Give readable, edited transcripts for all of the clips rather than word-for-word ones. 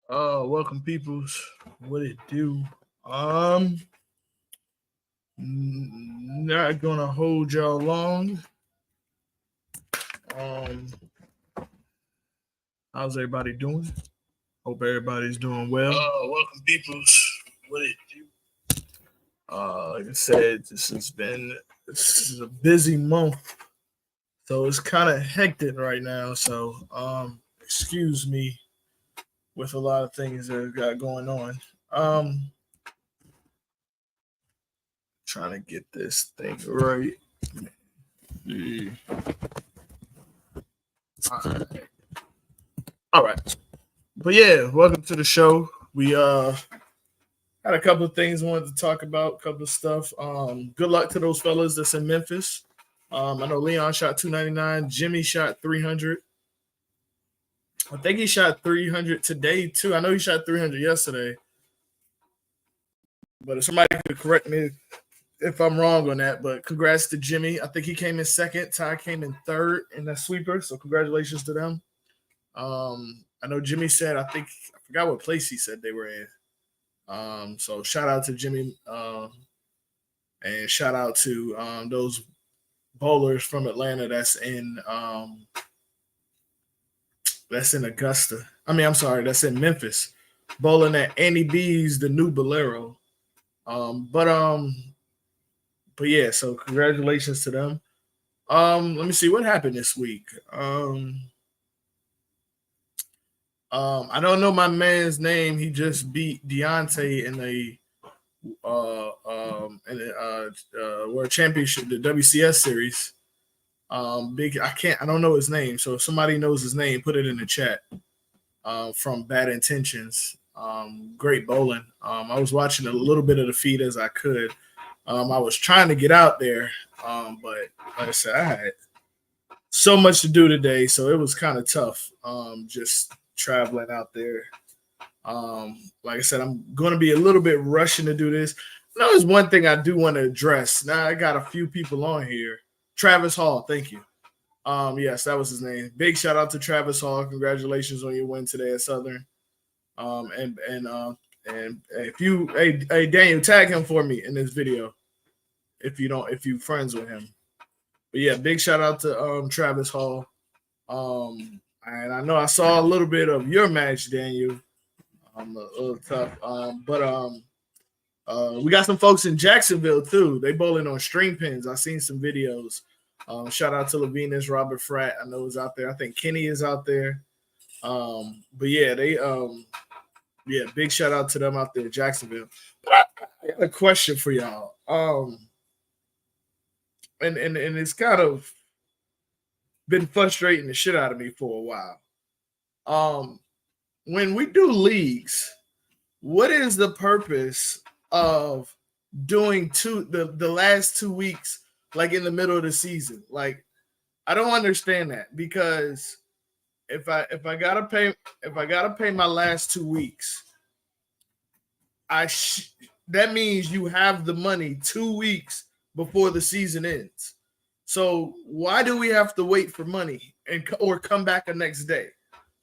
Welcome peoples. What it do? Um, Not gonna hold y'all long. Um, how's everybody doing? Hope everybody's doing well. Welcome peoples. What it do? Like I said, this is a busy month, so it's kind of hectic right now. So, excuse me with a lot of things that I've got going on. Um, Trying to get this thing right. Yeah. All right. But yeah, welcome to the show. We had a couple of things I wanted to talk about, a couple of stuff. Good luck to those fellas that's in Memphis. I know Leon shot 299, Jimmy shot 300. I think he shot 300 today too. I know he shot 300 yesterday. But if somebody could correct me if I'm wrong on that, but congrats to Jimmy. I think he came in second. Ty came in third in that sweeper. So congratulations to them. I know Jimmy said, I forgot what place he said they were in. So shout out to Jimmy, and shout out to those bowlers from Atlanta that's in Augusta. I mean, I'm sorry, that's in Memphis. Bowling at Annie B's, the new Bolero. Um, but um, but yeah, so congratulations to them. Let me see what happened this week. I don't know my man's name. He just beat Deontay in a World Championship, the WCS series. I don't know his name. So if somebody knows his name, put it in the chat. From Bad Intentions, great bowling. I was watching a little bit of the feed as I could. I was trying to get out there, but like I said, I had so much to do today, so it was kind of tough. Just traveling out there. Like I said, I'm going to be a little bit rushing to do this. Now, there's one thing I do want to address. Now, I got a few people on here. Travis Hall, thank you. Yes, that was his name. Big shout out to Travis Hall. Congratulations on your win today at Southern. And if you, hey Daniel, tag him for me in this video if you friends with him. But yeah, big shout out to Travis Hall. And I know I saw a little bit of your match, Daniel. A little tough. We got some folks in Jacksonville too. They bowling on string pins. I seen some videos. Shout out to Levinas, Robert Fratt. I know is out there. I think Kenny is out there. But yeah, big shout out to them out there in Jacksonville. But I got a question for y'all. And it's kind of been frustrating the shit out of me for a while. When we do leagues, what is the purpose of doing the last 2 weeks like in the middle of the season? Like, I don't understand that, because if I gotta pay my last 2 weeks, that means you have the money 2 weeks before the season ends. So why do we have to wait for money or come back the next day?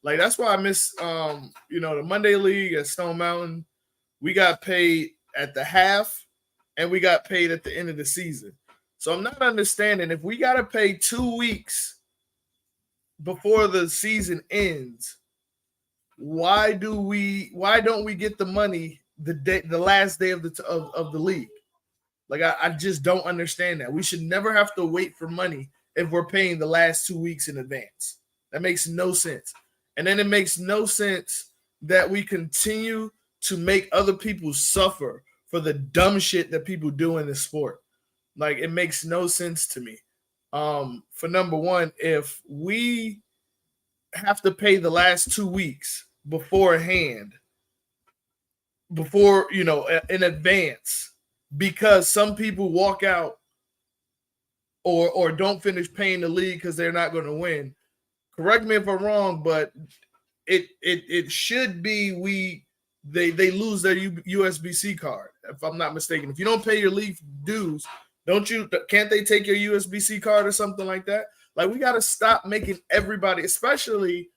Like, that's why I miss the Monday League at Stone Mountain. We got paid at the half and we got paid at the end of the season. So I'm not understanding, if we got to pay 2 weeks before the season ends, why don't we get the money the last day of the league? Like, I just don't understand that. We should never have to wait for money if we're paying the last 2 weeks in advance. That makes no sense. And then it makes no sense that we continue to make other people suffer for the dumb shit that people do in this sport. Like, it makes no sense to me. For number one, if we have to pay the last 2 weeks beforehand, in advance, because some people walk out or don't finish paying the league because they're not going to win. Correct me if I'm wrong, but it should be they lose their USBC card, if I'm not mistaken. If you don't pay your league dues, can't they take your USBC card or something like that? Like, we got to stop making everybody, especially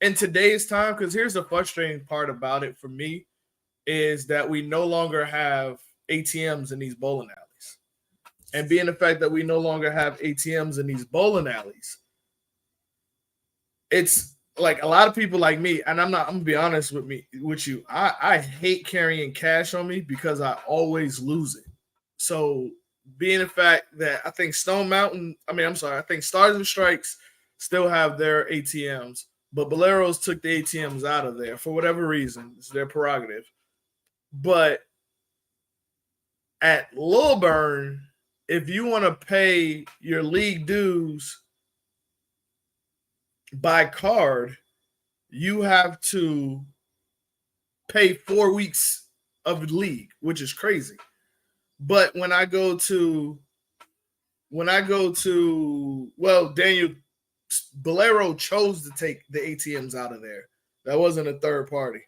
in today's time, because here's the frustrating part about it for me is that we no longer have ATMs in these bowling alleys. And being the fact that we no longer have ATMs in these bowling alleys, it's like a lot of people like me, and I'm gonna be honest with you. I hate carrying cash on me because I always lose it. So being the fact that I think I think Stars and Strikes still have their ATMs, but Boleros took the ATMs out of there for whatever reason. It's their prerogative. But at Lilburn, if you want to pay your league dues by card, you have to pay 4 weeks of league, which is crazy. But when I go to Daniel Bolero chose to take the ATMs out of there. That wasn't a third party.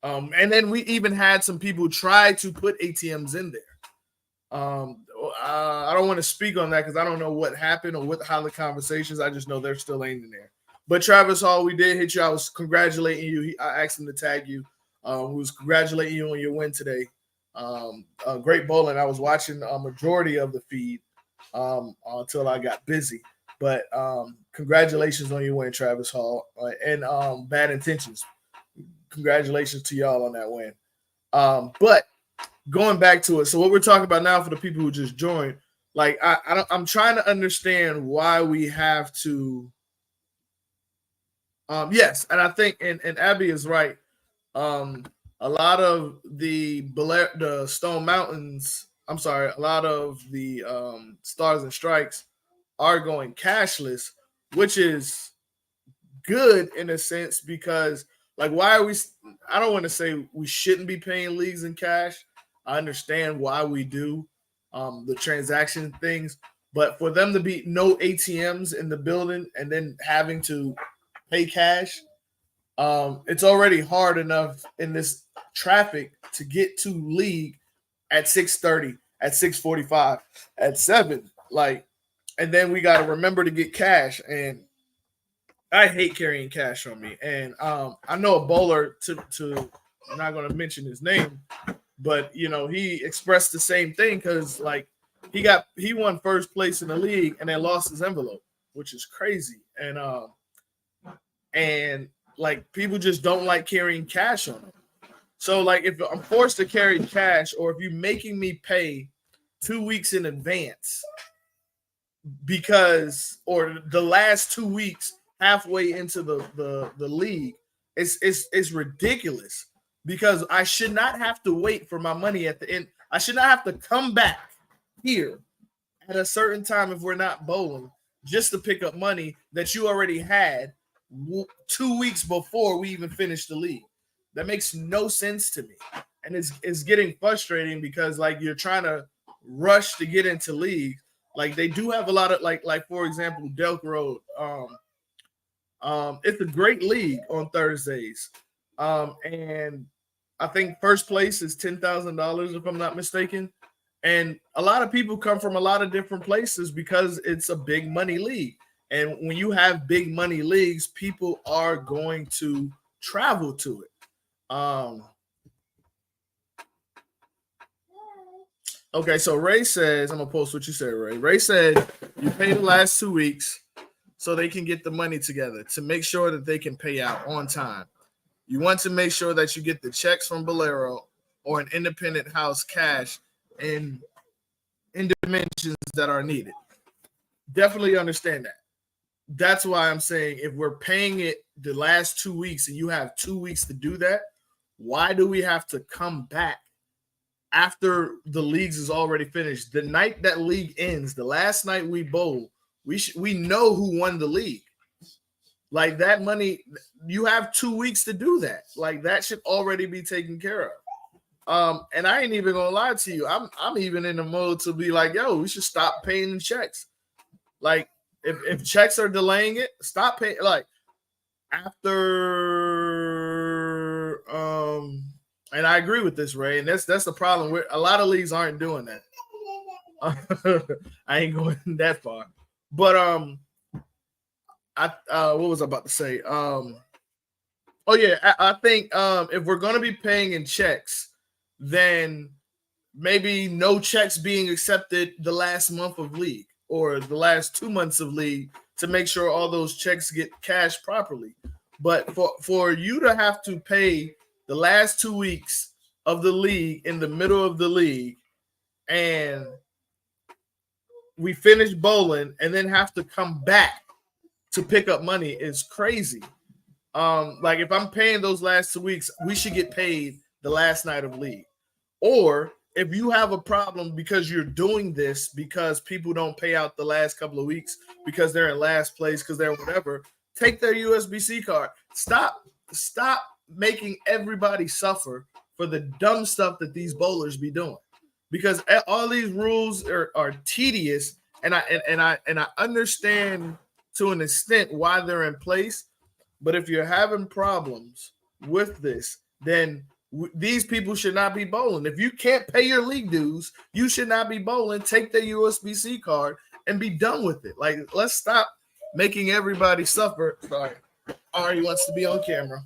And then we even had some people try to put ATMs in there. I don't want to speak on that because I don't know what happened or how the conversations. I just know they're still ain't in there. But Travis Hall, we did hit you. I was congratulating you. I asked him to tag you. He was congratulating you on your win today. Great bowling. I was watching a majority of the feed until I got busy. But congratulations on your win, Travis Hall, and Bad Intentions. Congratulations to y'all on that win. But going back to it, so what we're talking about now for the people who just joined, like I'm trying to understand why we have to. Yes, and I think and Abby is right. A lot of the Stone Mountains. I'm sorry, a lot of the Stars and Strikes are going cashless, which is good in a sense because like why are we I don't want to say we shouldn't be paying leagues in cash. I understand why we do the transaction things, but for them to be no ATMs in the building and then having to pay cash, it's already hard enough in this traffic to get to league at 6:30, at 6:45, at 7. Like, and then we got to remember to get cash. And I hate carrying cash on me. And I know a bowler I'm not going to mention his name, but he expressed the same thing because like he won first place in the league and then lost his envelope, which is crazy. And like people just don't like carrying cash on them. So like if I'm forced to carry cash or if you're making me pay 2 weeks in advance because or the last 2 weeks halfway into the league, it's ridiculous because I should not have to wait for my money at the end. I should not have to come back here at a certain time if we're not bowling just to pick up money that you already had 2 weeks before we even finished the league. That makes no sense to me. And it's getting frustrating because like you're trying to rush to get into league. Like they do have a lot of like for example, Delk Road. It's a great league on Thursdays. And I think first place is $10,000 if I'm not mistaken. And a lot of people come from a lot of different places because it's a big money league. And when you have big money leagues, people are going to travel to it. Okay, so Ray says, I'm gonna post what you said, Ray. Ray said you pay the last 2 weeks so they can get the money together to make sure that they can pay out on time. You want to make sure that you get the checks from Bolero or an independent house cash in dimensions that are needed. Definitely understand that. That's why I'm saying if we're paying it the last 2 weeks and you have 2 weeks to do that, why do we have to come back after the leagues is already finished? The night that league ends, the last night we bowl, we know who won the league. Like that money, you have 2 weeks to do that. Like that should already be taken care of. And I ain't even gonna lie to you. I'm even in the mode to be like, yo, we should stop paying the checks. Like if checks are delaying it, stop paying. Like after and I agree with this, Ray, and that's the problem. A lot of leagues aren't doing that. I ain't going that far, but what was I about to say? Oh yeah, I think if we're gonna be paying in checks, then maybe no checks being accepted the last month of league or the last 2 months of league to make sure all those checks get cashed properly. But for you to have to pay the last 2 weeks of the league in the middle of the league, and we finish bowling and then have to come back to pick up money is crazy. Like if I'm paying those last 2 weeks, we should get paid the last night of league. Or if you have a problem because you're doing this because people don't pay out the last couple of weeks because they're in last place, because they're whatever, take their USBC card. Stop making everybody suffer for the dumb stuff that these bowlers be doing. Because all these rules are tedious, and I understand to an extent why they're in place. But if you're having problems with this, then these people should not be bowling. If you can't pay your league dues, you should not be bowling. Take their USB-C card and be done with it. Like, let's stop making everybody suffer. Sorry, Ari wants to be on camera.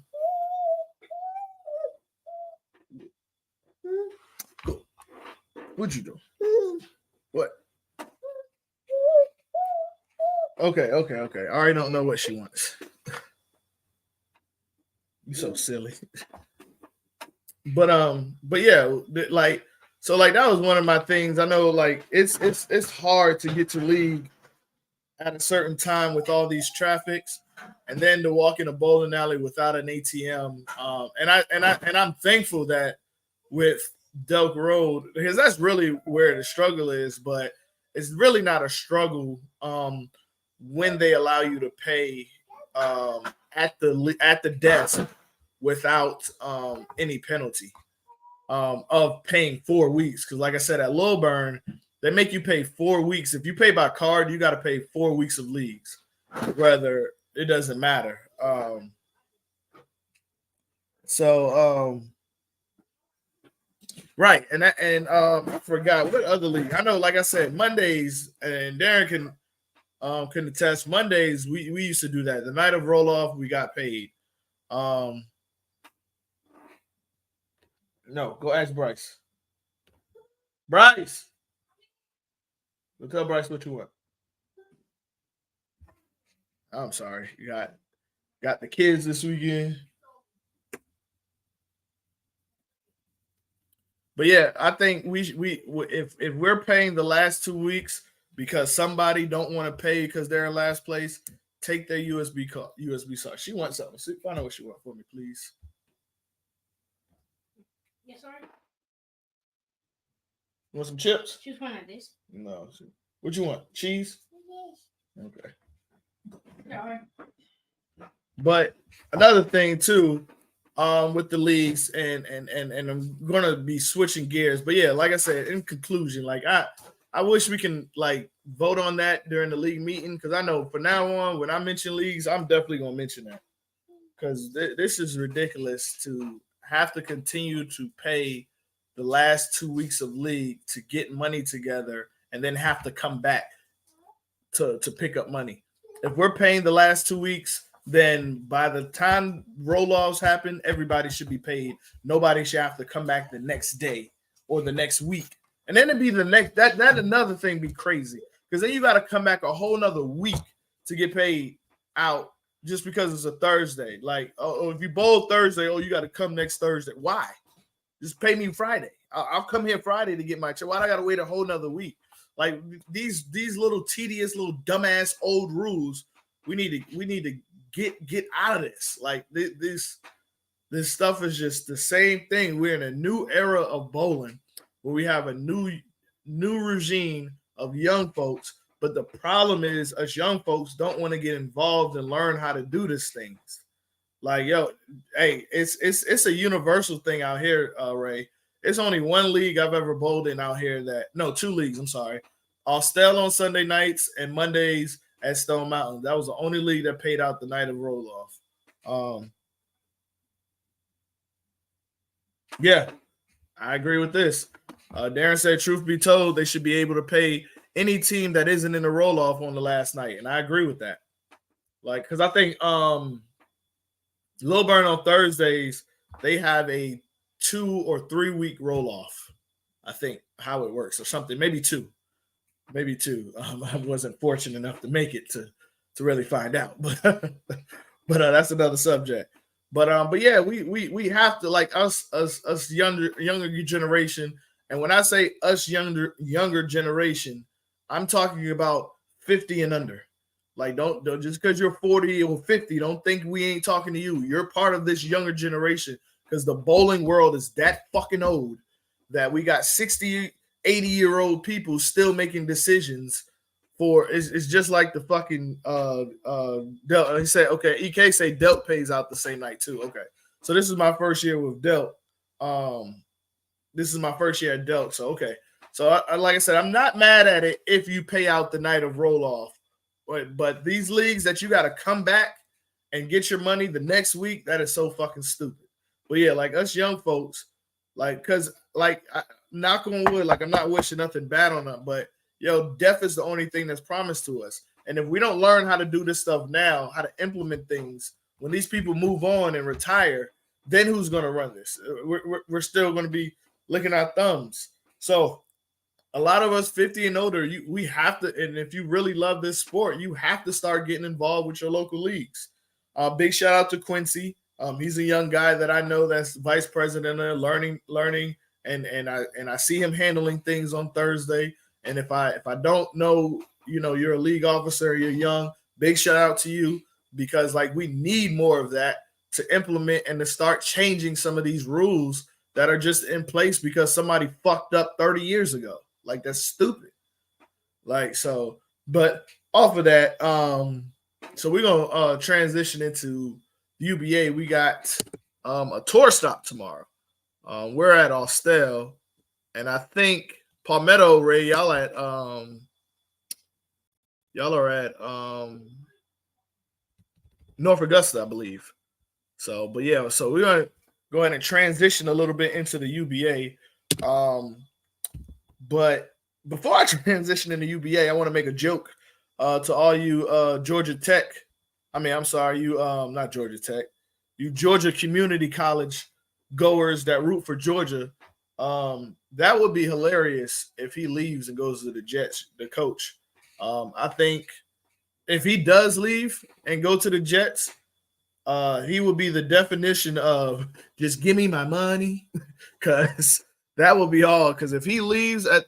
Cool. What'd you do? What? Okay. Ari don't know what she wants. You so silly. But yeah, like so like that was one of my things. I know like it's hard to get to league at a certain time with all these traffics, and then to walk in a bowling alley without an ATM. And I'm thankful that with Delk Road, because that's really where the struggle is, but it's really not a struggle when they allow you to pay at the desk without any penalty of paying 4 weeks. Because like I said, at Lilburn, they make you pay 4 weeks. If you pay by card, you got to pay 4 weeks of leagues. Whether it doesn't matter. Right, and I forgot what other league. I know, like I said, Mondays, and Darren can attest. Mondays we used to do that. The night of roll off, we got paid. No, go ask Bryce. Bryce, go tell Bryce what you want. I'm sorry, you got the kids this weekend. But yeah, I think if we're paying the last 2 weeks because somebody don't want to pay because they're in last place, take their USB card. She wants something. Find out what she wants for me, please. Yes, sir. You want some chips? Choose one of these. No. What you want? Cheese? Yes. Okay. Yeah. But another thing too, with the leagues, and I'm gonna be switching gears. But yeah, like I said, in conclusion, like I wish we can like vote on that during the league meeting, because I know from now on when I mention leagues, I'm definitely gonna mention that, because this is ridiculous to have to continue to pay the last 2 weeks of league to get money together and then have to come back to pick up money. If we're paying the last 2 weeks, then by the time roll-offs happen, everybody should be paid. Nobody should have to come back the next day or the next week. And then it'd be the next, that another thing be crazy. Because then you got to come back a whole nother week to get paid out just because it's a Thursday. Like, oh, if you bowl Thursday, you got to come next Thursday. Why? Just pay me Friday. I'll come here Friday to get my check. Why do I got to wait a whole nother week? Like these little tedious, little dumbass old rules, we need to get out of this. Like this stuff is just the same thing. We're in a new era of bowling where we have a new regime of young folks. But the problem is us young folks don't want to get involved and learn how to do these things. Like, yo, hey, it's a universal thing out here, Ray. It's only one league I've ever bowled in out here two leagues, I'm sorry. Austell on Sunday nights and Mondays at Stone Mountain. That was the only league that paid out the night of roll-off. Yeah, I agree with this. Darren said, truth be told, they should be able to pay any team that isn't in the roll-off on the last night. And I agree with that. Like, because I think Lil Burn on Thursdays, they have a 2 or 3 week roll off. I think how it works, or something. Maybe two. Maybe two. I wasn't fortunate enough to make it to really find out, but that's another subject. But yeah, we have to, like, us younger generation. And when I say us younger generation, I'm talking about 50 and under. Like, don't just because you're 40 or 50, don't think we ain't talking to you. You're part of this younger generation, because the bowling world is that fucking old that we got 60, 80-year-old people still making decisions for. It's just like the fucking Delt. He said, okay, EK say Delt pays out the same night too. Okay. So this is my first year with Delt. This is my first year at Delt. So okay. So like I said, I'm not mad at it if you pay out the night of roll off. But these leagues that you got to come back and get your money the next week, that is so fucking stupid. But yeah, like us young folks, like, because like, knock on wood, like, I'm not wishing nothing bad on them, but yo, death is the only thing that's promised to us. And if we don't learn how to do this stuff now, how to implement things when these people move on and retire, then who's going to run this? We're still going to be licking our thumbs. So a lot of us 50 and older, we have to, and if you really love this sport, you have to start getting involved with your local leagues. Big shout out to Quincy. He's a young guy that I know that's vice president of learning, and I see him handling things on Thursday. And if I don't know, you're a league officer, you're young, big shout out to you, because like we need more of that to implement and to start changing some of these rules that are just in place because somebody fucked up 30 years ago. Like, that's stupid. Like, so, but off of that, so we're gonna transition into UBA. We got a tour stop tomorrow. We're at Austell, and I think Palmetto, Ray, y'all are at North Augusta, I believe. So, but yeah, so we're gonna go ahead and transition a little bit into the UBA. But before I transition into UBA, I want to make a joke to all you Georgia Tech. I'm sorry, you not Georgia Tech, you Georgia Community College goers that root for Georgia. That would be hilarious if he leaves and goes to the Jets, the coach. I think if he does leave and go to the Jets, he would be the definition of just give me my money, because that will be all. Because if he leaves at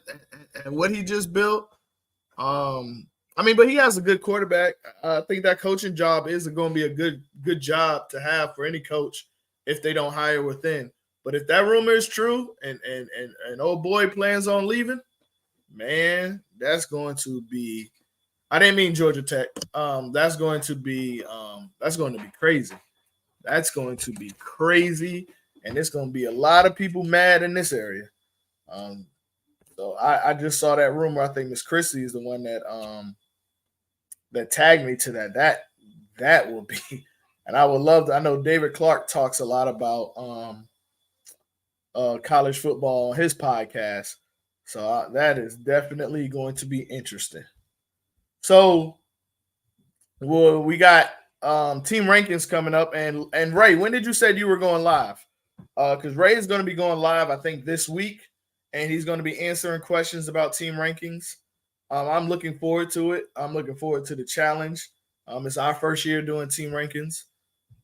what he just built, but he has a good quarterback. I think that coaching job is going to be a good job to have for any coach if they don't hire within. But if that rumor is true and old boy plans on leaving, man, that's going to be. I didn't mean Georgia Tech. That's going to be crazy. That's going to be crazy, and it's going to be a lot of people mad in this area. So I just saw that rumor. I think Miss Christie is the one that tagged me to that. That will be, and I would love to. I know David Clark talks a lot about college football on his podcast, so that is definitely going to be interesting. So, well, we got team rankings coming up, and Ray, when did you say you were going live? Because Ray is going to be going live, I think, this week, and he's going to be answering questions about team rankings. I'm looking forward to it. I'm looking forward to the challenge. It's our first year doing team rankings.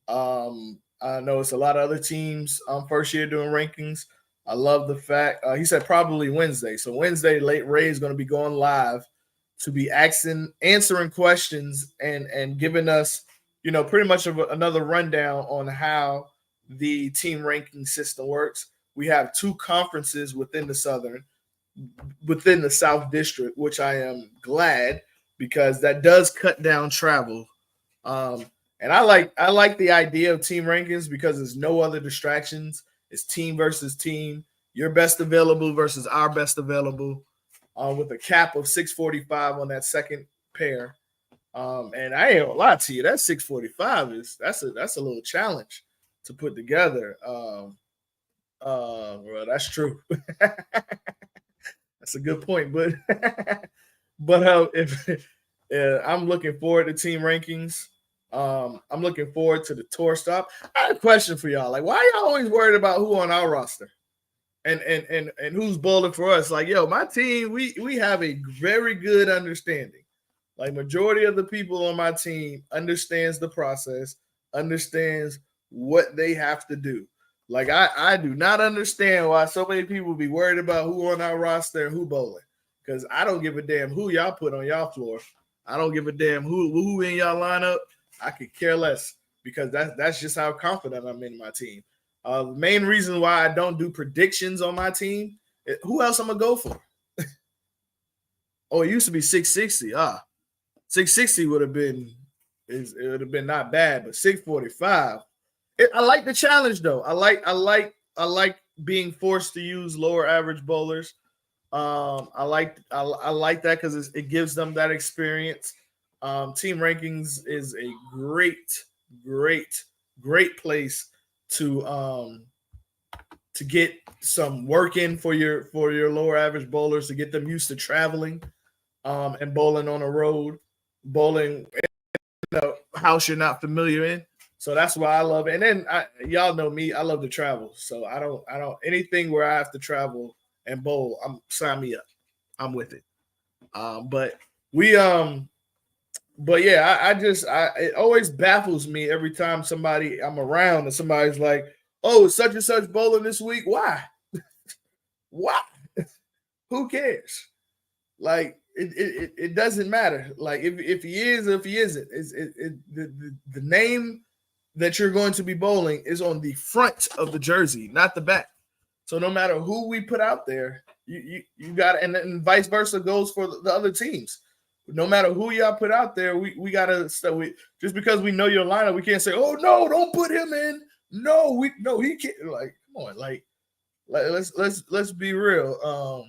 I know it's a lot of other teams first year doing rankings. I love the fact he said probably Wednesday. So Wednesday, late Ray is going to be going live to be answering questions and giving us, pretty much of another rundown on how the team ranking system works. We have two conferences within the South District, which I am glad, because that does cut down travel. And I like the idea of team rankings because there's no other distractions. It's team versus team, your best available versus our best available. With a cap of 645 on that second pair. And I ain't gonna lie to you, that 645 that's a little challenge to put together. Well, that's true. That's a good point, but if I'm looking forward to team rankings. I'm looking forward to the tour stop. I have a question for y'all. Like, why y'all always worried about who on our roster and who's bowling for us? Like, yo, my team, we have a very good understanding. Like, majority of the people on my team understands the process, understands what they have to do. Like, I do not understand why so many people be worried about who on our roster and who bowling. Because I don't give a damn who y'all put on y'all floor. I don't give a damn who in y'all lineup. I could care less because that's just how confident I'm in my team. The main reason why I don't do predictions on my team, who else I'm gonna go for? Oh, it used to be 660. 660 would have been it would have been not bad, but 645. I like the challenge though. I like being forced to use lower average bowlers. I like that because it gives them that experience. Team rankings is a great place to get some work in for your lower average bowlers to get them used to traveling and bowling on a road, bowling in a house you're not familiar in. So that's why I love it. And then y'all know me, I love to travel. So I don't anything where I have to travel and bowl, sign me up. I'm with it. But yeah, it always baffles me every time I'm around and somebody's like, oh, it's such and such bowling this week. Why? Why? Who cares? Like it doesn't matter. Like if he is or if he isn't, the name that you're going to be bowling is on the front of the jersey, not the back. So no matter who we put out there, you got, and vice versa goes for the other teams. No matter who y'all put out there, we gotta just because we know your lineup, we can't say, oh no, don't put him in. No, he can't. Like, come on, like let's be real.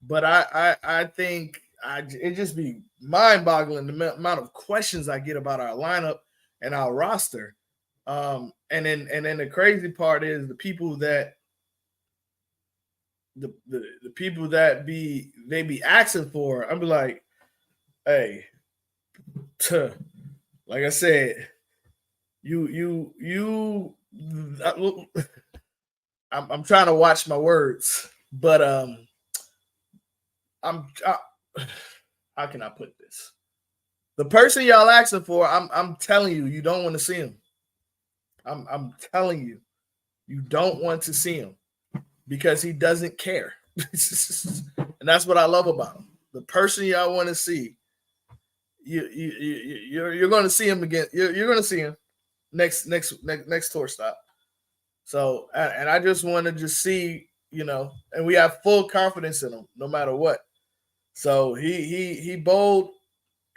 But I think it just be mind-boggling the amount of questions I get about our lineup and our roster. And then the crazy part is the people that the people that they be asking for. I'm like, hey, like I said, I'm trying to watch my words, but how can I put this? The person y'all asking for, I'm telling you, you don't want to see him. I'm telling you, you don't want to see him because he doesn't care. And that's what I love about him. The person y'all want to see, you're going to see him again. You're going to see him next tour stop. So, and I just want to just see, and we have full confidence in him no matter what. So he bowled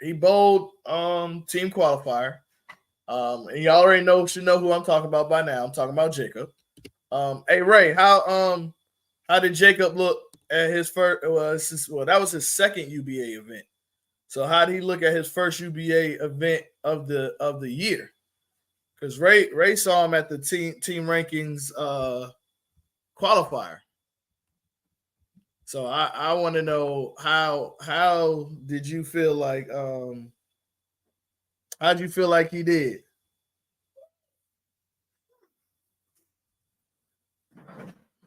team qualifier. And y'all already should know who I'm talking about by now. I'm talking about Jacob. Hey Ray, how did Jacob look at his first? That was his second UBA event. So how did he look at his first UBA event of the year? Because Ray saw him at the team rankings qualifier. So I want to know how did you feel like how'd you feel like he did?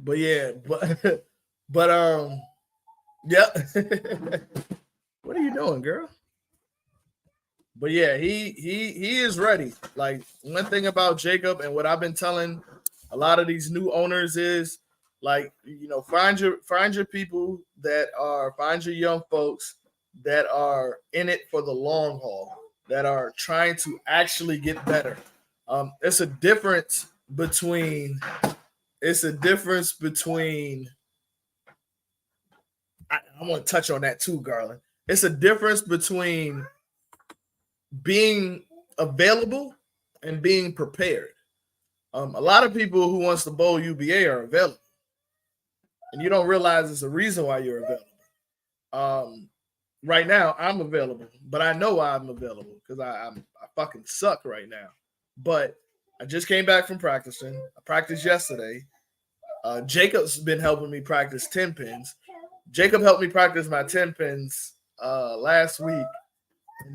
But yeah, but yeah. What are you doing, girl? But yeah, he is ready. Like, one thing about Jacob and what I've been telling a lot of these new owners is, like, find your people find your young folks that are in it for the long haul, that are trying to actually get better. It's a difference between I want to touch on that too, Garland. It's a difference between being available and being prepared. A lot of people who wants to bowl UBA are available, and you don't realize it's a reason why you're available. Right now, I'm available, but I know I'm available because I fucking suck right now. But I just came back from practicing. I practiced yesterday. Jacob's been helping me practice 10 pins. Jacob helped me practice my 10 pins last week.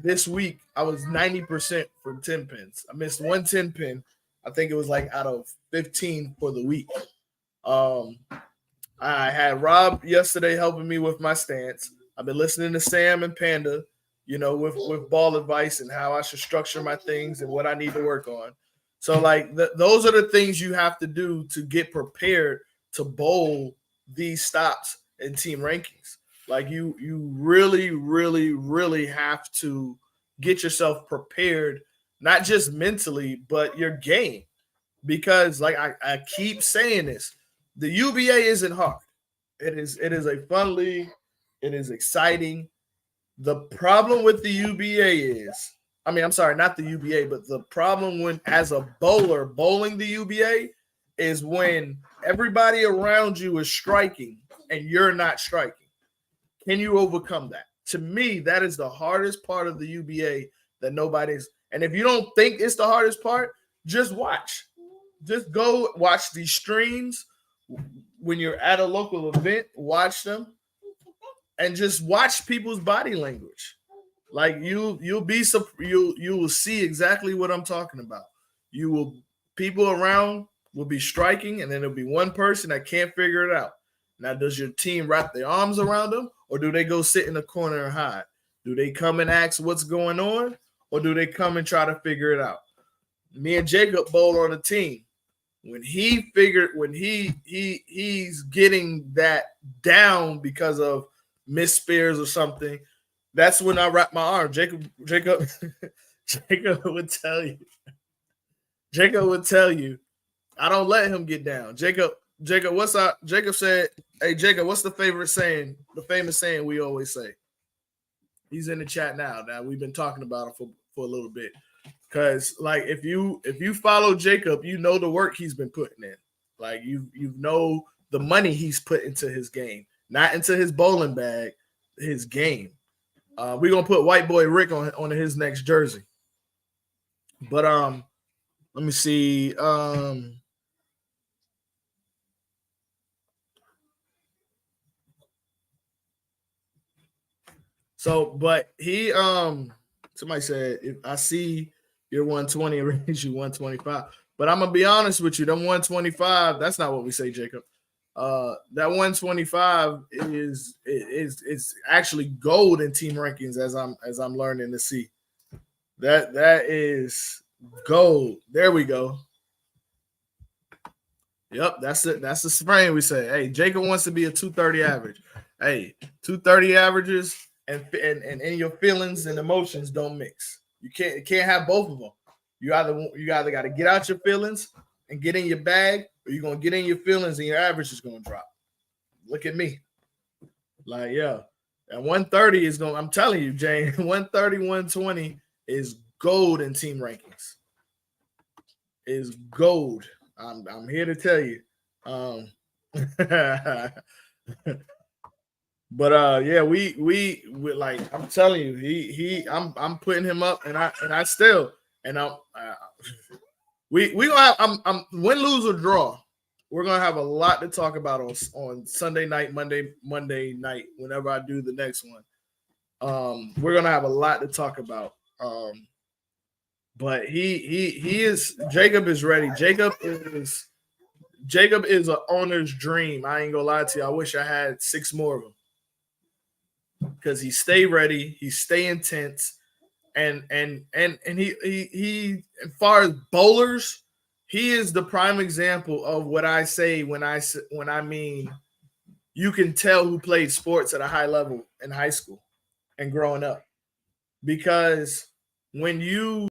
This week I was 90% for 10 pins. I missed one 10 pin. I think it was like out of 15 for the week. Um, I had Rob yesterday helping me with my stance. I've been listening to Sam and Panda, with ball advice and how I should structure my things and what I need to work on. So, like, those are the things you have to do to get prepared to bowl these stops in team rankings. Like, you really, really, really have to get yourself prepared, not just mentally, but your game. Because, like, I keep saying this, the UBA isn't hard. It is a fun league. It is exciting. The problem with the UBA is, I'm sorry, not the UBA, but the problem when as a bowler bowling the UBA is when everybody around you is striking and you're not striking. Can you overcome that? To me, that is the hardest part of the UBA that nobody's. And if you don't think it's the hardest part, just watch. Just go watch these streams when you're at a local event. Watch them and just watch people's body language. Like you will see exactly what I'm talking about. People around will be striking, and then there'll be one person that can't figure it out. Now, does your team wrap their arms around them, or do they go sit in the corner and hide? Do they come and ask what's going on, or do they come and try to figure it out? Me and Jacob bowl on a team. When he's getting that down because of missed spares or something, that's when I wrap my arm. Jacob would tell you. Jacob would tell you, I don't let him get down. Jacob, what's up? Jacob said, "Hey, Jacob, what's the famous saying we always say?" He's in the chat now. Now we've been talking about him for a little bit. Because, like, if you follow Jacob, you know the work he's been putting in. Like, you know the money he's put into his game, not into his bowling bag, his game. We're gonna put White Boy Rick on his next jersey. But let me see. So, but he somebody said, if I see you're 120 and raise you 125. But I'm gonna be honest with you, them 125, that's not what we say, Jacob. That 125 is actually gold in team rankings as I'm learning to see. That is gold. There we go. Yep, that's it. That's the frame we say. Hey, Jacob wants to be a 230 average. Hey, 230 averages and your feelings and emotions don't mix. You can't have both of them. You either got to get out your feelings and get in your bag, or you're gonna get in your feelings and your average is gonna drop. Look at me. Like, yeah. And 130 is going, I'm telling you, Jane, 130, 120 is gold in team rankings. Is gold. I'm here to tell you. But yeah, we like, I'm telling you, I'm putting him up, and I still, and we gonna have, I'm win, lose or draw. We're gonna have a lot to talk about on Sunday night, Monday night, whenever I do the next one. We're gonna have a lot to talk about. But he is, Jacob is ready. Jacob is an owner's dream. I ain't gonna lie to you. I wish I had 6 more of them. Because he stay ready, he stay intense, and he as far as bowlers, he is the prime example of what I say when I mean you can tell who played sports at a high level in high school and growing up. Because when you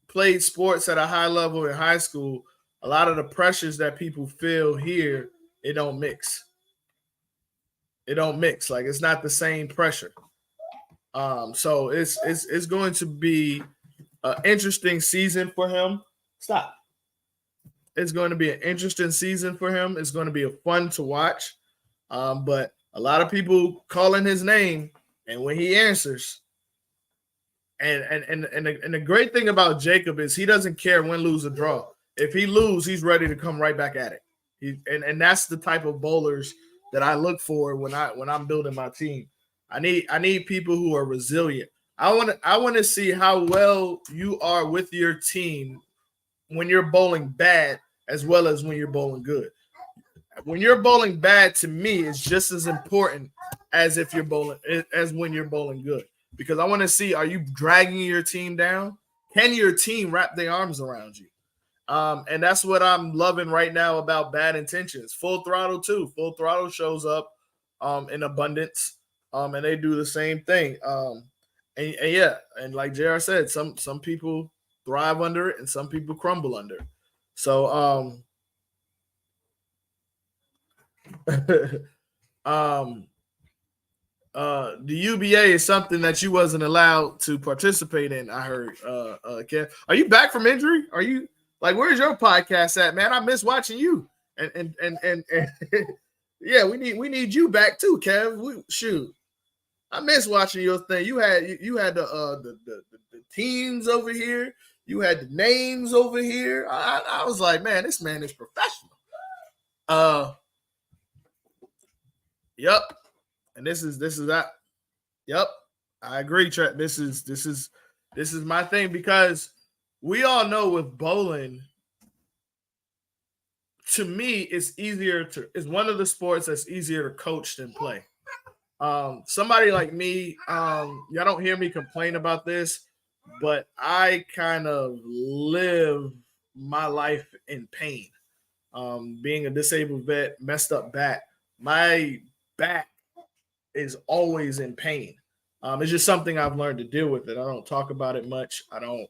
played sports at a high level in high school, a lot of the pressures that people feel here, it don't mix. It don't mix. Like, it's not the same pressure. So it's going to be an interesting season for him. Stop. It's going to be an interesting season for him. It's going to be fun to watch. But a lot of people calling his name, and when he answers, and the great thing about Jacob is he doesn't care win, lose, or draw. If he lose, he's ready to come right back at it. And that's the type of bowlers that I look for when I'm building my team. I need people who are resilient. I want to see how well you are with your team when you're bowling bad as well as when you're bowling good. When you're bowling bad, to me, is just as important as if you're bowling as when you're bowling good. Because I want to see, are you dragging your team down? Can your team wrap their arms around you? And that's what I'm loving right now about Bad Intentions. Full Throttle too. Full Throttle shows up in abundance, and they do the same thing. And yeah, and like JR said, some people thrive under it, and some people crumble under it. So um, the UBA is something that you wasn't allowed to participate in. I heard. Kev, are you back from injury? Are you like, where's your podcast at, man? I miss watching you. And yeah, we need you back too, Kev. Shoot, I miss watching your thing. You had the teams over here. You had the names over here. I was like, man, this man is professional. Yep. And this is that. Yep, I agree, Trent. This is my thing, because we all know with bowling, to me, it's one of the sports that's easier to coach than play. Somebody like me, y'all don't hear me complain about this, but I kind of live my life in pain. Being a disabled vet, messed up back, my back is always in pain. It's just something I've learned to deal with it. I don't talk about it much. I don't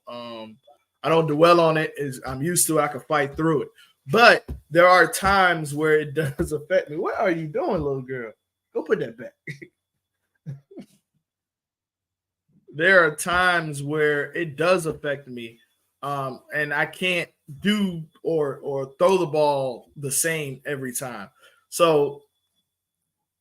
dwell on it. I'm used to it. I can fight through it. But there are times where it does affect me. What are you doing, little girl? Go put that back. There are times where it does affect me, and I can't do or throw the ball the same every time. So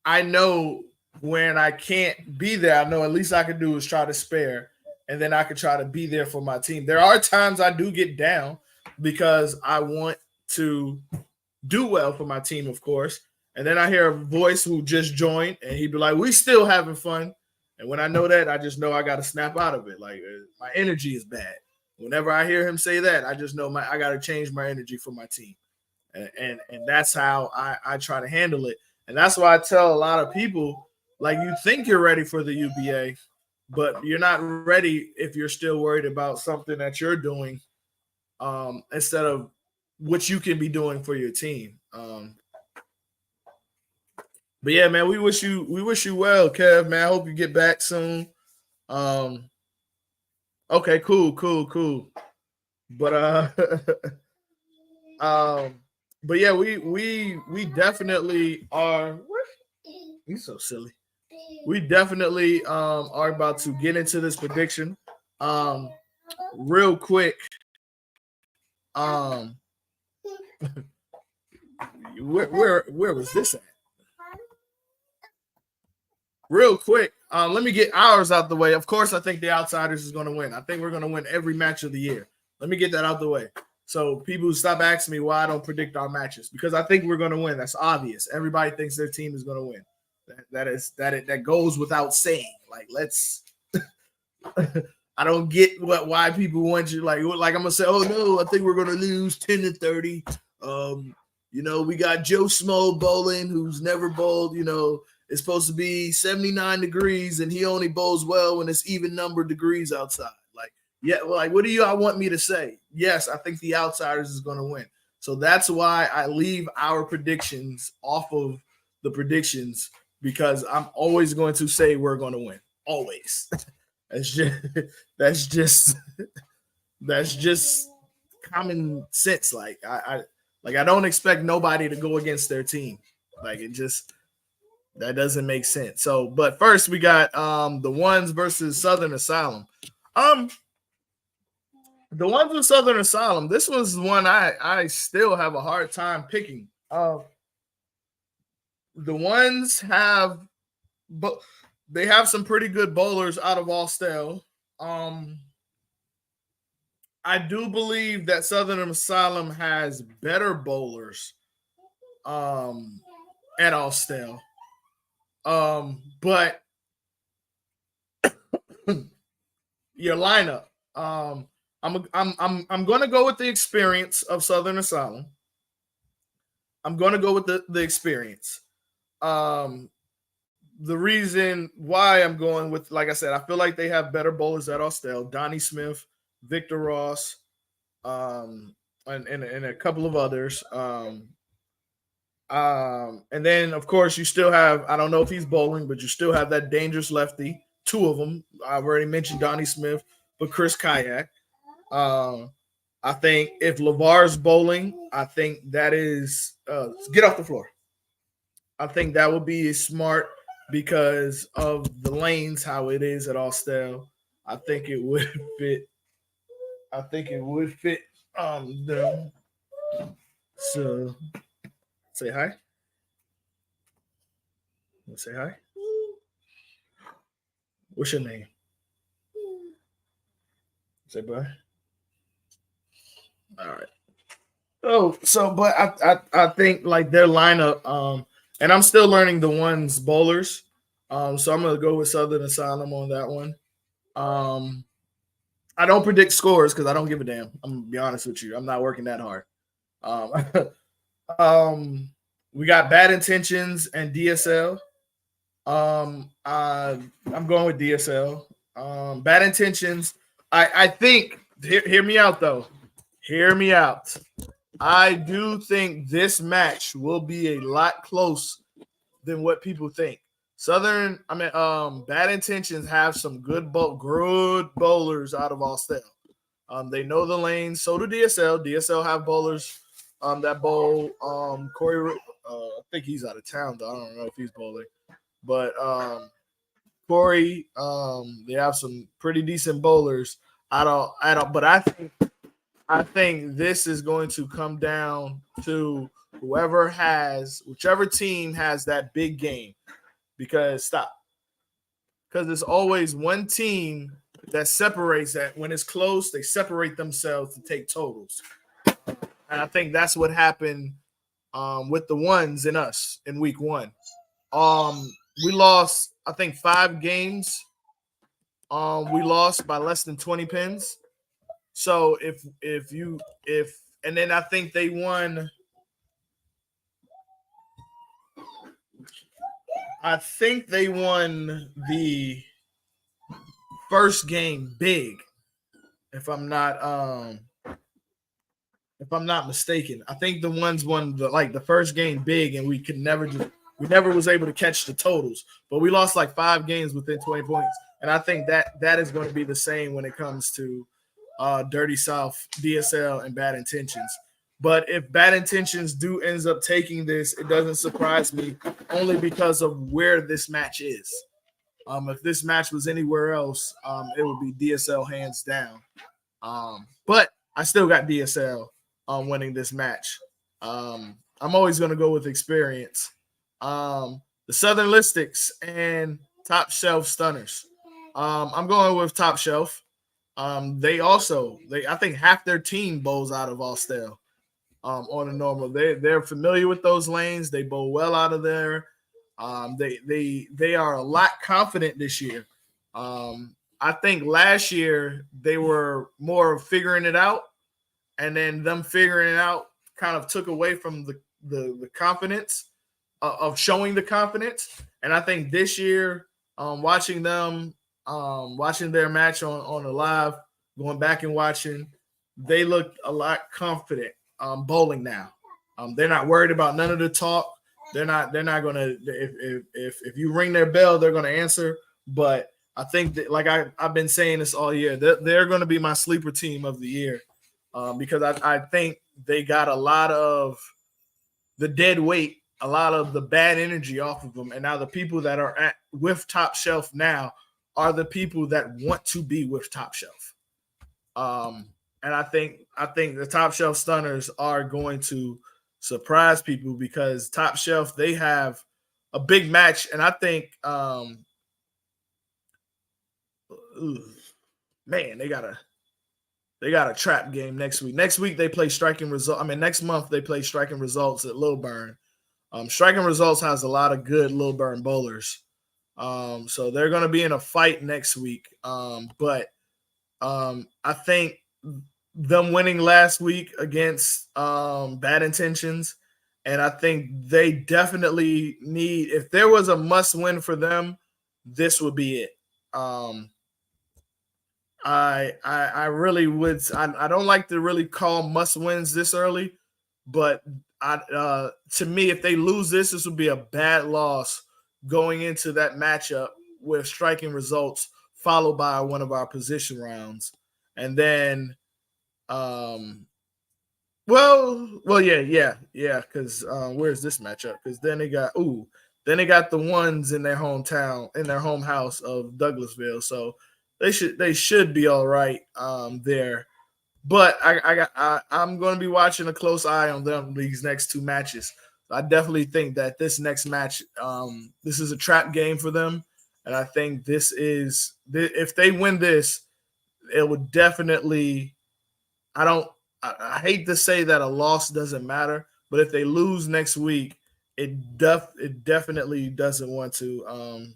I know when I can't be there, I know at least I can do is try to spare, and then I can try to be there for my team. There are times I do get down because I want to do well for my team, of course. And then I hear a voice who just joined, and he'd be like, "We still having fun." And when I know that, I just know I got to snap out of it. Like, my energy is bad. Whenever I hear him say that, I just know I got to change my energy for my team, and that's how I try to handle it. And that's why I tell a lot of people, like, you think you're ready for the UBA, but you're not ready if you're still worried about something that you're doing, instead of what you can be doing for your team. But yeah, man, we wish you well, Kev, man. I hope you get back soon. Okay, cool. But but yeah, we definitely are. He's so silly. We definitely are about to get into this prediction. Real quick. Where was this at? Real quick, let me get ours out the way. Of course, I think the Outsiders is going to win. I think we're going to win every match of the year. Let me get that out the way. So people stop asking me why I don't predict our matches, because I think we're going to win. That's obvious. Everybody thinks their team is going to win. That goes without saying. Like, let's. I don't get why people want you like I'm gonna say, oh no, I think we're gonna lose 10-30. We got Joe Smo bowling, who's never bowled. It's supposed to be 79 degrees, and he only bowls well when it's even numbered degrees outside. Like, yeah, like, what do y'all want me to say? Yes, I think the Outsiders is gonna win. So that's why I leave our predictions off of the predictions, because I'm always going to say we're gonna win. Always. That's just common sense. Like, I don't expect nobody to go against their team. Like, that doesn't make sense. So, but first we got the Ones versus Southern Asylum. The Ones with Southern Asylum. This was one I still have a hard time picking. The Ones have, but they have some pretty good bowlers out of Austell. I do believe that Southern Asylum has better bowlers at Austell. But your lineup. I'm going to go with the experience of Southern Asylum. I'm going to go with the experience. Um, the reason why I'm going with, like I said, I feel like they have better bowlers at Austell. Donnie Smith, Victor Ross, and a couple of others. And then of course you still have, I don't know if he's bowling, but you still have that dangerous lefty. Two of them. I've already mentioned Donnie Smith, but Chris Kayak. I think if LeVar's bowling, I think that is get off the floor. I think that would be smart because of the lanes, how it is at Austell. I think it would fit. I think it would fit them. So say hi. Say hi. What's your name? Say bye. All right. Oh, so but I think like their lineup, and I'm still learning the ones bowlers. So I'm gonna go with Southern Asylum on that one. Um, I don't predict scores because I don't give a damn. I'm gonna be honest with you. I'm not working that hard. Um, we got Bad Intentions and DSL. I'm going with DSL. Bad Intentions. I think. Hear me out though. Hear me out. I do think this match will be a lot close than what people think. Bad Intentions have some good bowlers out of Austell. They know the lanes. So do DSL. DSL have bowlers that bowl. Corey, I think he's out of town though. I don't know if he's bowling, but Corey, they have some pretty decent bowlers. But I think this is going to come down to whichever team has that big game. Because there's always one team that separates that when it's close, they separate themselves to take totals. And I think that's what happened with the ones in us in week one. We lost, I think, 5 games. We lost by less than 20 pins. So and then I think they won. I think they won the first game big, if I'm not mistaken. I think the ones won the first game big, and we never was able to catch the totals. But we lost like 5 games within 20 points, and I think that is going to be the same when it comes to Dirty South, DSL, and Bad Intentions. But if Bad Intentions ends up taking this, it doesn't surprise me only because of where this match is. If this match was anywhere else, it would be DSL hands down. But I still got DSL winning this match. I'm always going to go with experience. The Southern Listics and Top Shelf Stunners. I'm going with Top Shelf. I think half their team bowls out of Austell on a normal. They're familiar with those lanes. They bowl well out of there. They are a lot confident this year. I think last year they were more figuring it out, and then them figuring it out kind of took away from the confidence of showing the confidence. And I think this year, watching their match on the live, going back and watching, they looked a lot confident bowling now. They're not worried about none of the talk. They're not gonna, if you ring their bell, they're gonna answer. But I think that, like I've been saying this all year, they're gonna be my sleeper team of the year because I think they got a lot of the dead weight, a lot of the bad energy off of them, and now the people that are with Top Shelf now are the people that want to be with Top Shelf. And I think the Top Shelf Stunners are going to surprise people because Top Shelf, they have a big match, and I think man, they got a trap game next week. Next week they play Striking Results. Next month they play Striking Results at Lilburn. Striking Results has a lot of good Lilburn bowlers. So they're going to be in a fight next week. But I think them winning last week against Bad Intentions, and I think they definitely need, if there was a must win for them, this would be it. I really would. I don't like to really call must wins this early, but to me, if they lose this would be a bad loss going into that matchup with striking results, followed by one of our position rounds, and then, yeah, because where's this matchup? Because then they got the ones in their hometown, in their home house of Douglasville, so they should be all right there. But I'm going to be watching a close eye on them these next two matches. I definitely think that this next match, this is a trap game for them, and I think this is, if they win this, it would definitely. I hate to say that a loss doesn't matter, but if they lose next week, it definitely doesn't want to.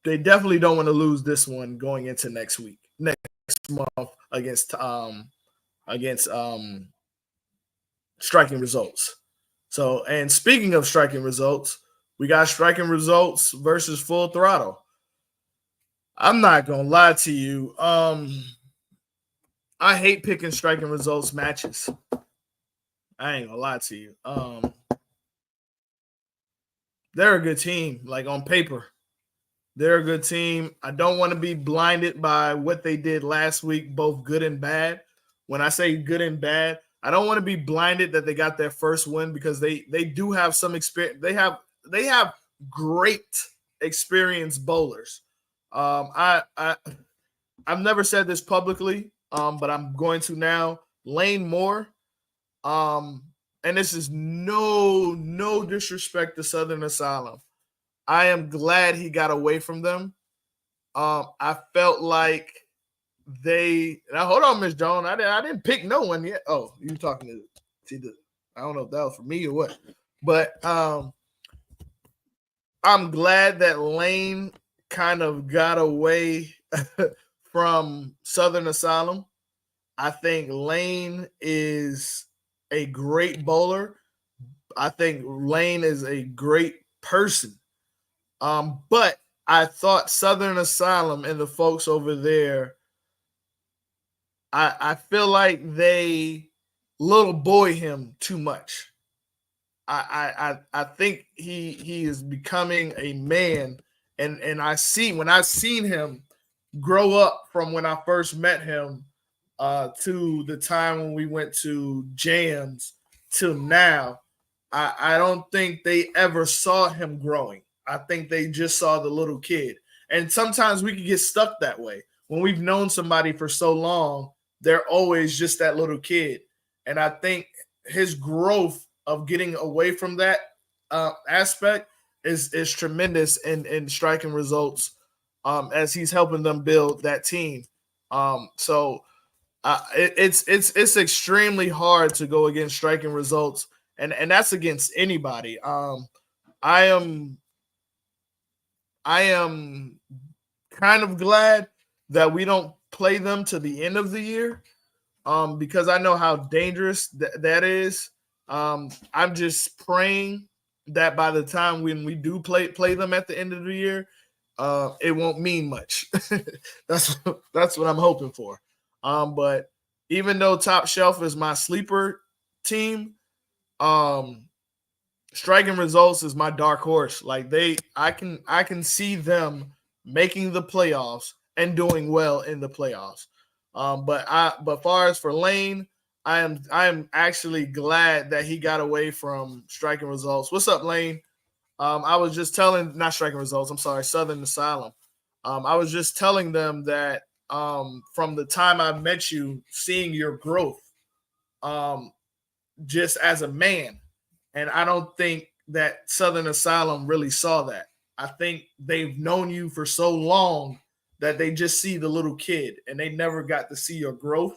They definitely don't want to lose this one going into next month against striking results. So, and speaking of striking results, we got striking results versus Full Throttle. I'm not gonna lie to you. I hate picking striking results matches. I ain't gonna lie to you. They're a good team, like on paper. They're a good team. I don't want to be blinded by what they did last week, both good and bad. When I say good and bad, I don't want to be blinded that they got their first win, because they do have some experience. They have great experienced bowlers. I've never said this publicly, but I'm going to now. Lane Moore, and this is no disrespect to Southern Asylum. I am glad he got away from them. I felt like now hold on, Miss Joan. I didn't pick no one yet. Oh, you talking to the, I don't know if that was for me or what, but I'm glad that Lane kind of got away from Southern Asylum. I think Lane is a great bowler. I think Lane is a great person. But I thought Southern Asylum and the folks over there, I feel like they little boy him too much. I think he is becoming a man, and when I've seen him grow up from when I first met him to the time when we went to jams till now, I don't think they ever saw him growing. I think they just saw the little kid. And sometimes we can get stuck that way. When we've known somebody for so long, they're always just that little kid. And I think his growth of getting away from that aspect is tremendous in striking results, as he's helping them build that team. So it's extremely hard to go against striking results, and that's against anybody. I am kind of glad that we don't play them to the end of the year, because I know how dangerous that is. I'm just praying that by the time when we do play them at the end of the year, it won't mean much. That's what I'm hoping for. But even though Top Shelf is my sleeper team, striking results is my dark horse. Like I can see them making the playoffs and doing well in the playoffs. But far as for Lane, I am actually glad that he got away from striking results. What's up, Lane? I was just telling, not striking results, I'm sorry, Southern Asylum. I was just telling them that from the time I met you, seeing your growth, just as a man. And I don't think that Southern Asylum really saw that. I think they've known you for so long that they just see the little kid, and they never got to see your growth,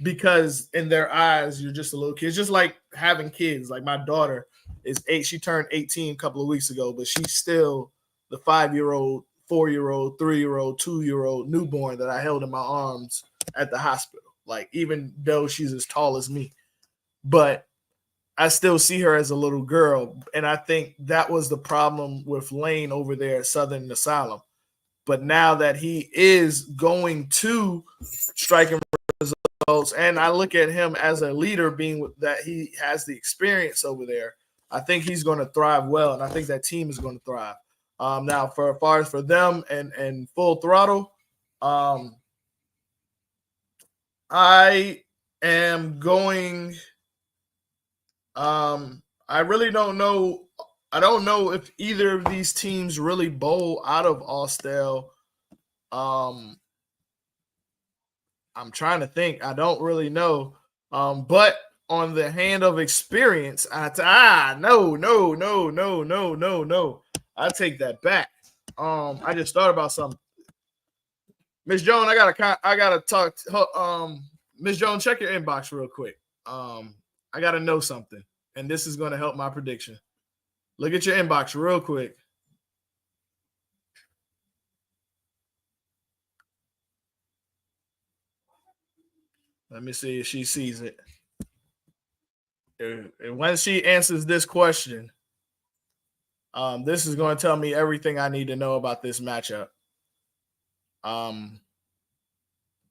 because in their eyes, you're just a little kid. It's just like having kids. Like my daughter is 8. She turned 18 a couple of weeks ago, but she's still the 5-year-old, 4-year-old, 3-year-old, 2-year-old newborn that I held in my arms at the hospital. Like, even though she's as tall as me, but I still see her as a little girl. And I think that was the problem with Lane over there at Southern Asylum. But now that he is going to striking results, and I look at him as a leader, being that he has the experience over there, I think he's going to thrive well, and I think that team is going to thrive. Now, for as far as for them and Full Throttle, I am going. I really don't know. I don't know if either of these teams really bowl out of Austell. I'm trying to think. I don't really know. But on the hand of experience, no. I take that back. I just thought about something. Miss Joan, I gotta talk. Miss Joan, check your inbox real quick. I gotta know something, and this is going to help my prediction. Look at your inbox real quick. Let me see if she sees it. And when she answers this question, this is going to tell me everything I need to know about this matchup.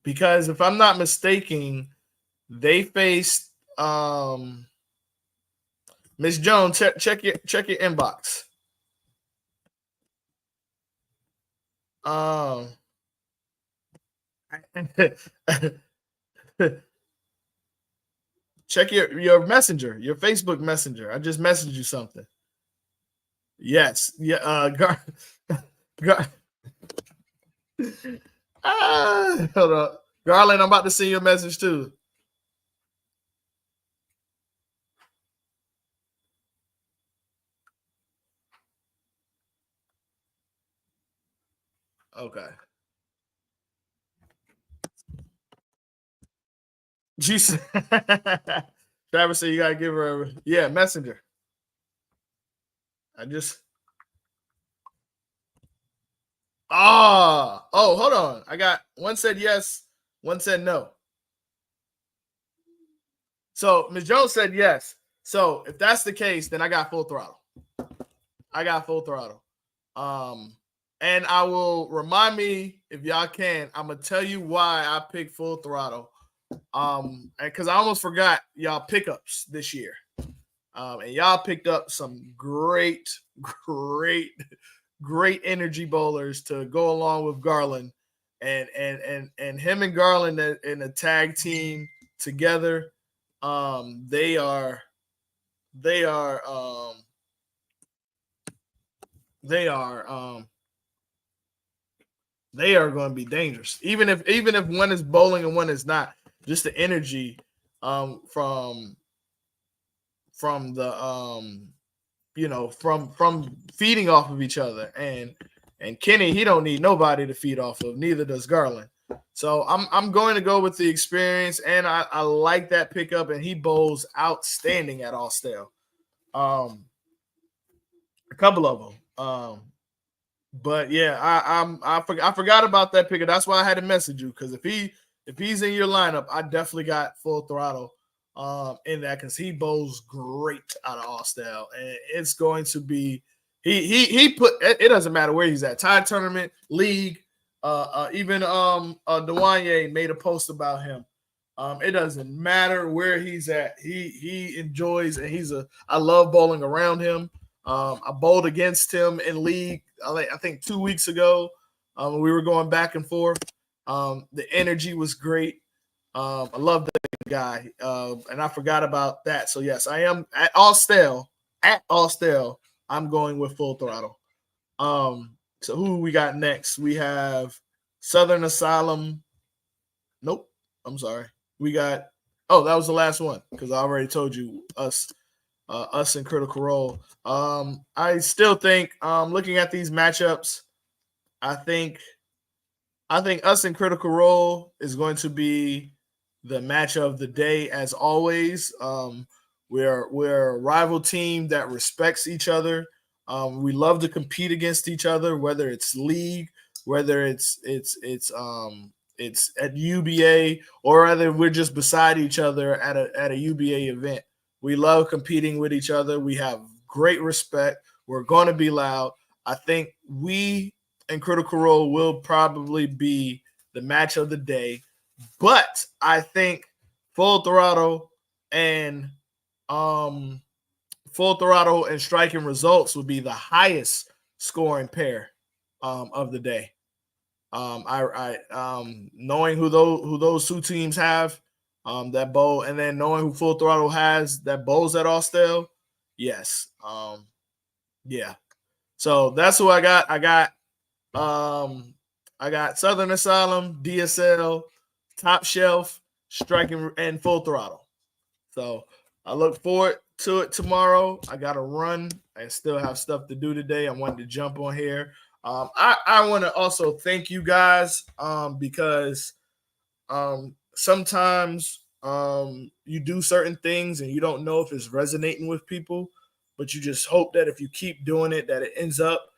Because if I'm not mistaken, they faced Miss Jones. Check your inbox. Check your messenger, your Facebook messenger. I just messaged you something. Yes. Yeah. Hold on. Garland, I'm about to send you a message too. Okay. Jesus. Travis said you gotta give her messenger. Hold on. I got one said yes, one said no. So Ms. Jones said yes. So if that's the case, then I got Full Throttle. And I will remind me if y'all can. I'm gonna tell you why I picked Full Throttle. Because I almost forgot y'all pickups this year. And y'all picked up some great energy bowlers to go along with Garland, and him and Garland in a tag team together. They are going to be dangerous, even if one is bowling and one is not. Just the energy from the from feeding off of each other, and Kenny, he don't need nobody to feed off of, neither does Garland. So I'm going to go with the experience, and I like that pickup, and he bowls outstanding at Austell. A couple of them. But yeah, I forgot about that pickup. That's why I had to message you, because if he's in your lineup, I definitely got Full Throttle in that, because he bowls great out of Austell, and it's going to be he put it doesn't matter where he's at, Tide tournament, league, even Dewanye made a post about him. It doesn't matter where he's at. He enjoys, and I love bowling around him. I bowled against him in league, I think 2 weeks ago. We were going back and forth. The energy was great. I love that guy. And I forgot about that. So yes, I am at Austell. I'm going with Full Throttle. So who we got next? We have Southern Asylum. Nope. I'm sorry. We got, that was the last one, because I already told you us in Critical Role. I still think, looking at these matchups, I think us in Critical Role is going to be the match of the day, as always. We're a rival team that respects each other. We love to compete against each other, whether it's league, whether it's at UBA, or whether we're just beside each other at a UBA event. We love competing with each other. We have great respect. We're going to be loud. I think we and Critical Role will probably be the match of the day, but I think Full Throttle and Striking Results would be the highest scoring pair of the day. Knowing who those two teams have that bowl, and then knowing who Full Throttle has that bowls at Austell, yes, yeah. So that's who I got. I got Southern Asylum, DSL, Top Shelf, Striking, and Full Throttle. So I look forward to it tomorrow. I got to run. I still have stuff to do today. I wanted to jump on here. I want to also thank you guys because sometimes you do certain things and you don't know if it's resonating with people, but you just hope that if you keep doing it, that it ends up.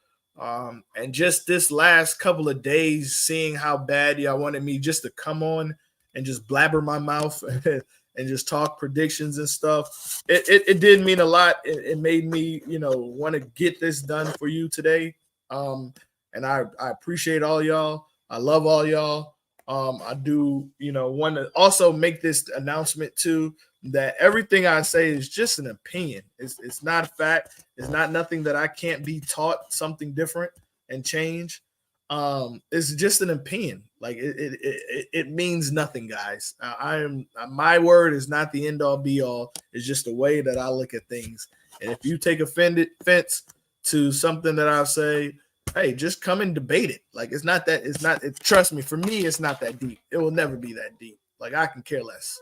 And just this last couple of days, seeing how bad y'all wanted me just to come on and just blabber my mouth and just talk predictions and stuff, it did mean a lot. It made me, want to get this done for you today. And I appreciate all y'all. I love all y'all. I do, want to also make this announcement too, that everything I say is just an opinion. It's not a fact. It's not nothing that I can't be taught something different and change. It's just an opinion. Like it means nothing, guys. My word is not the end all be all. It's just the way that I look at things. And if you take offense to something that I say, hey, just come and debate it. Like trust me, for me, it's not that deep. It will never be that deep. Like I can care less.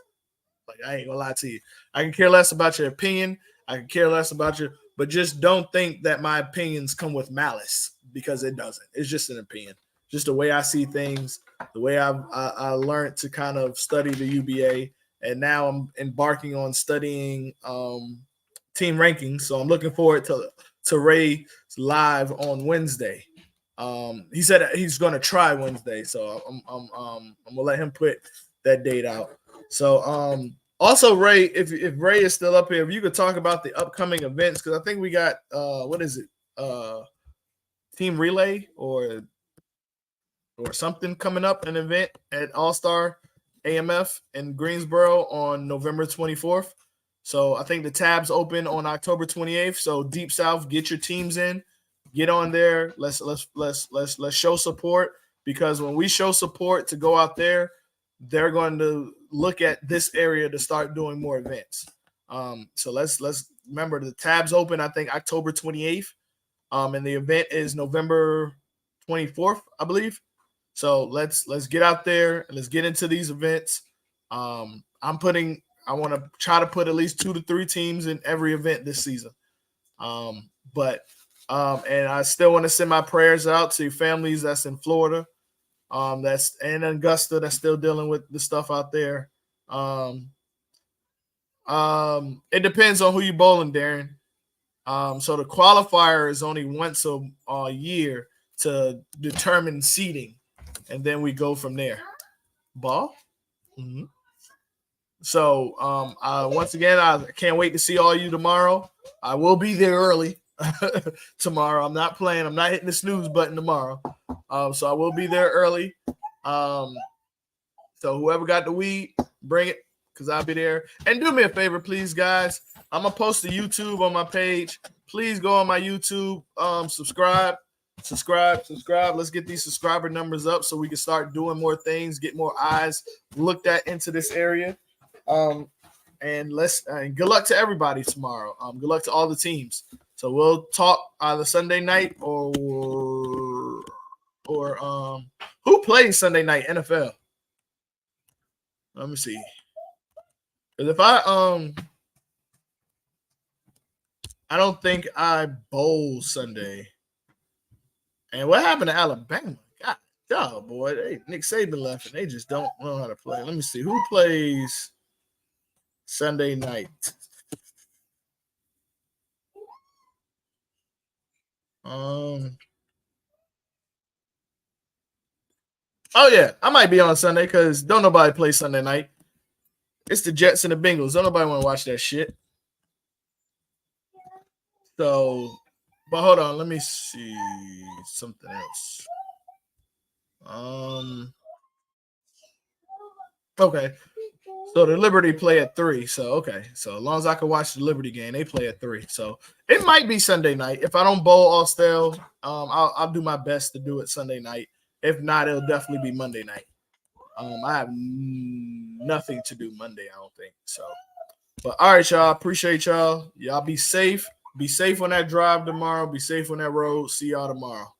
Like I ain't gonna lie to you. I can care less about your opinion. I can care less about you, but just don't think that my opinions come with malice, because it doesn't. It's just an opinion. Just the way I see things, the way I learned to kind of study the UBA, and now I'm embarking on studying team rankings. So I'm looking forward to Ray's live on Wednesday. He said he's going to try Wednesday, so I'm gonna let him put that date out. So also Ray, if Ray is still up here, if you could talk about the upcoming events, because I think we got what is it, team relay or something coming up, an event at All-Star AMF in Greensboro on November 24th. So I think the tabs open on October 28th. So Deep South, get your teams in, get on there. Let's show support, because when we show support to go out there, they're going to look at this area to start doing more events. So let's remember the tabs open, I think October 28th. And the event is November 24th, I believe. So let's get out there and let's get into these events. I want to try to put at least 2 to 3 teams in every event this season. And I still want to send my prayers out to families that's in Florida, that's in Augusta, that's still dealing with the stuff out there. It depends on who you're bowling, Darren. So the qualifier is only once a year to determine seeding, and then we go from there. Ball. Mm-hmm. So once again, I can't wait to see all you tomorrow. I will be there early tomorrow. I'm not playing. I'm not hitting the snooze button tomorrow. So I will be there early. So whoever got the weed, bring it, because I'll be there. And do me a favor, please, guys. I'm going to post the YouTube on my page. Please go on my YouTube, subscribe. Let's get these subscriber numbers up so we can start doing more things, get more eyes looked at into this area. And good luck to everybody tomorrow. Good luck to all the teams. So we'll talk either Sunday night or who plays Sunday night NFL? Let me see. Because if I don't think I bowl Sunday. And what happened to Alabama? God, y'all, boy, Nick Saban left and they just don't know how to play. Let me see who plays Sunday night. Oh yeah, I might be on Sunday because don't nobody play Sunday night. It's the Jets and the Bengals. Don't nobody want to watch that shit. So, but hold on, let me see something else. Okay. So the Liberty play at 3. So okay. So as long as I can watch the Liberty game, they play at 3. So it might be Sunday night. If I don't bowl all stale, I'll do my best to do it Sunday night. If not, it'll definitely be Monday night. I have nothing to do Monday, I don't think. So, but all right, y'all. Appreciate y'all. Y'all be safe. Be safe on that drive tomorrow. Be safe on that road. See y'all tomorrow.